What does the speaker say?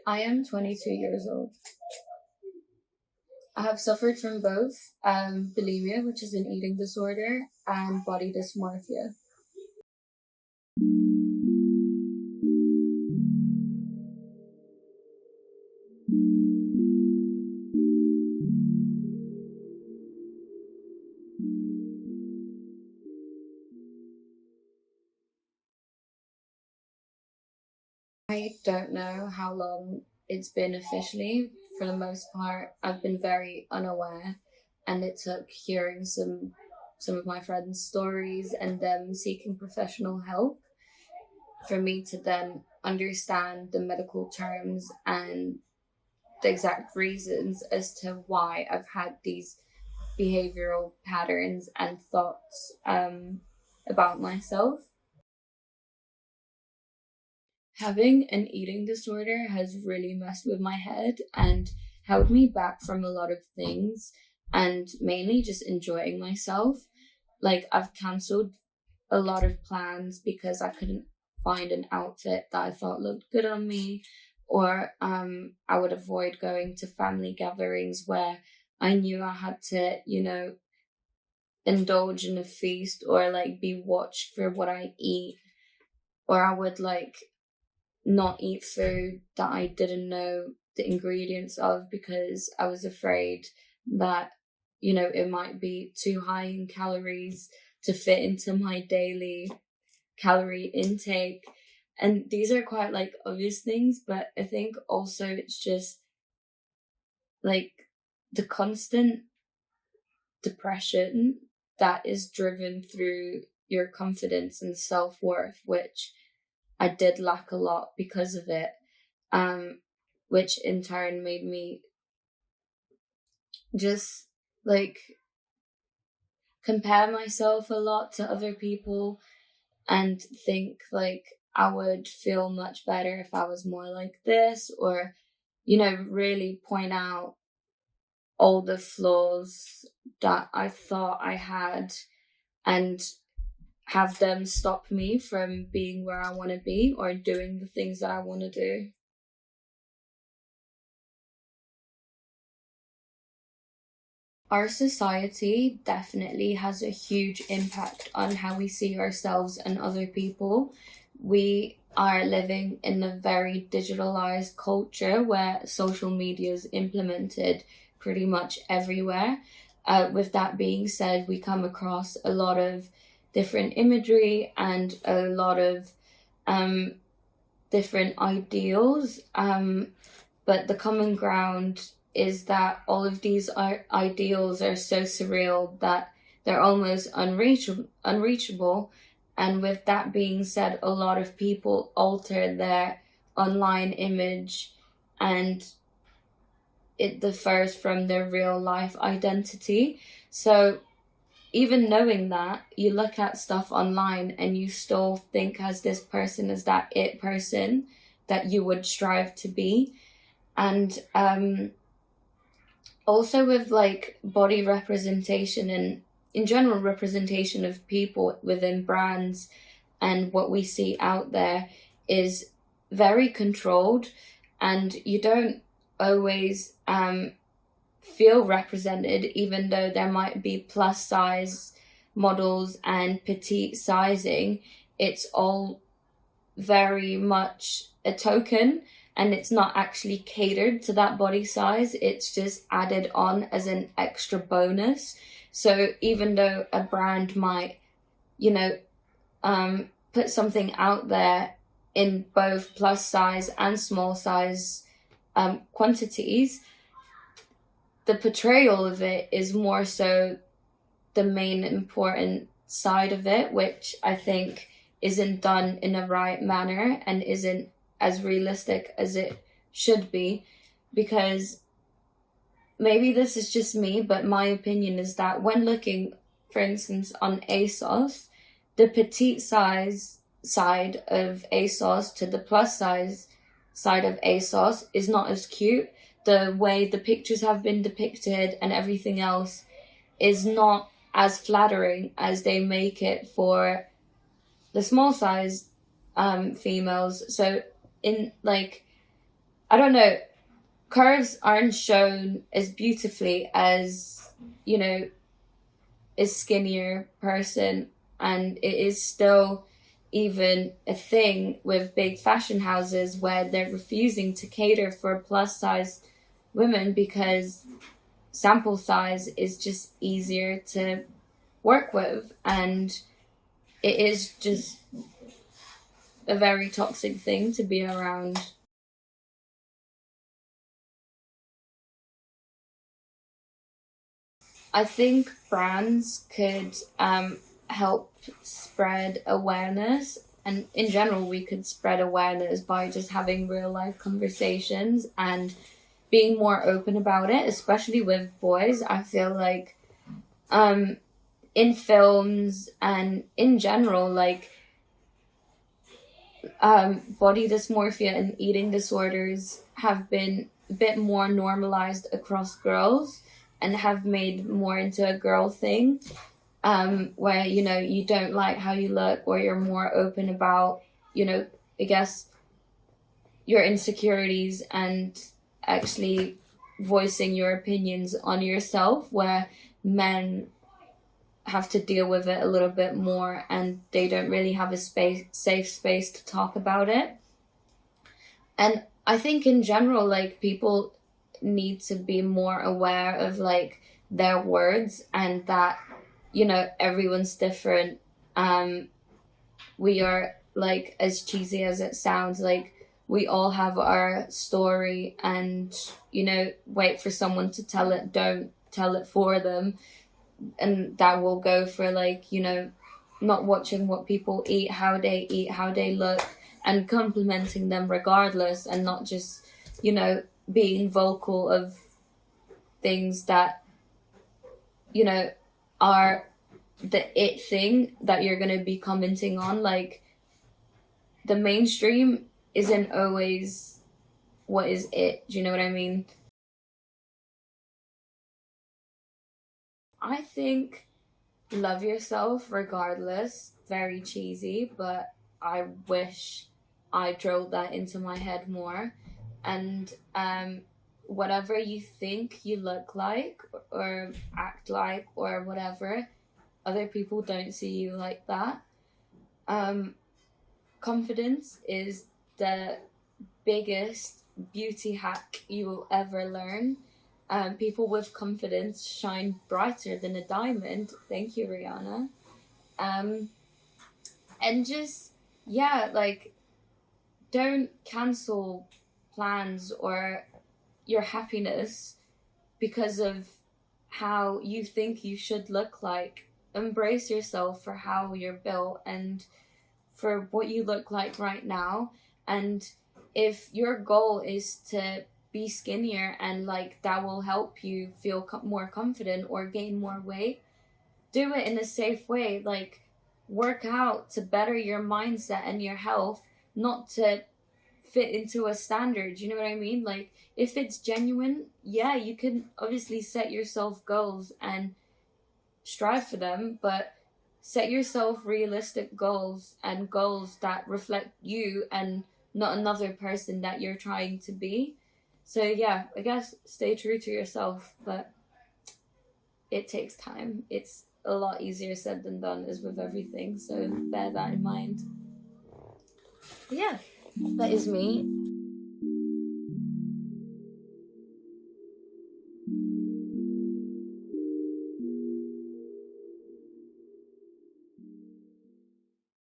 I am 22 years old. I have suffered from both bulimia, which is an eating disorder, and body dysmorphia. I don't know how long it's been officially. For the most part, I've been very unaware, and it took hearing some of my friends' stories and them seeking professional help for me to then understand the medical terms and the exact reasons as to why I've had these behavioral patterns and thoughts about myself. Having an eating disorder has really messed with my head and held me back from a lot of things, and mainly just enjoying myself. Like, I've cancelled a lot of plans because I couldn't find an outfit that I thought looked good on me, or I would avoid going to family gatherings where I knew I had to, indulge in a feast or like be watched for what I eat, or I would like not eat food that I didn't know the ingredients of because I was afraid that, it might be too high in calories to fit into my daily calorie intake. And these are quite like obvious things, but I think also it's just like the constant depression that is driven through your confidence and self-worth, which I did lack a lot because of it, which in turn made me just like compare myself a lot to other people and think like I would feel much better if I was more like this, or, really point out all the flaws that I thought I had and have them stop me from being where I want to be or doing the things that I want to do. Our society definitely has a huge impact on how we see ourselves and other people. We are living in a very digitalized culture where social media is implemented pretty much everywhere. With that being said, we come across a lot of different imagery and a lot of different ideals, but the common ground is that all of these ideals are so surreal that they're almost unreachable. And with that being said, a lot of people alter their online image, and it differs from their real life identity. So even knowing that, you look at stuff online and you still think as this person is that it person that you would strive to be. And also with like body representation and in general representation of people within brands and what we see out there is very controlled, and you don't always feel represented, even though there might be plus size models and petite sizing. It's all very much a token, and it's not actually catered to that body size. It's just added on as an extra bonus. So even though a brand might, put something out there in both plus size and small size quantities, the portrayal of it is more so the main important side of it, which I think isn't done in a right manner and isn't as realistic as it should be. Because maybe this is just me, but my opinion is that when looking, for instance, on ASOS, the petite size side of ASOS to the plus size side of ASOS is not as cute. the way the pictures have been depicted and everything else is not as flattering as they make it for the small size females. So in like, I don't know, curves aren't shown as beautifully as, you know, a skinnier person, and it is still even a thing with big fashion houses where they're refusing to cater for plus size women because sample size is just easier to work with, and it is just a very toxic thing to be around. I think brands could help spread awareness, and in general, we could spread awareness by just having real life conversations and being more open about it, especially with boys. I feel like in films and in general, like body dysmorphia and eating disorders have been a bit more normalized across girls and have made more into a girl thing, where, you know, you don't like how you look, or you're more open about, you know, I guess your insecurities and actually voicing your opinions on yourself, where men have to deal with it a little bit more and they don't really have a safe space to talk about it. And I think in general, like, people need to be more aware of like their words, and that, you know, everyone's different. We are, like, as cheesy as it sounds, like, we all have our story, and, you know, wait for someone to tell it, don't tell it for them. And that will go for, like, you know, not watching what people eat, how they look, and complimenting them regardless, and not just, you know, being vocal of things that, you know, are the it thing that you're going to be commenting on. Like, the mainstream isn't always what is it. Do you know what I mean? I think love yourself regardless. Very cheesy, but I wish I drilled that into my head more. And whatever you think you look like or act like or whatever, other people don't see you like that. Confidence is the biggest beauty hack you will ever learn. People with confidence shine brighter than a diamond. Thank you, Rihanna. And just, yeah, like, don't cancel plans or your happiness because of how you think you should look like. Embrace yourself for how you're built and for what you look like right now. And if your goal is to be skinnier and, like, that will help you feel more confident or gain more weight, do it in a safe way. Like, work out to better your mindset and your health, not to fit into a standard. You know what I mean? Like, if it's genuine, yeah, you can obviously set yourself goals and strive for them, but set yourself realistic goals and goals that reflect you and not another person that you're trying to be. So yeah, I guess stay true to yourself, but it takes time. It's a lot easier said than done, as with everything, so bear that in mind. Yeah, that is me.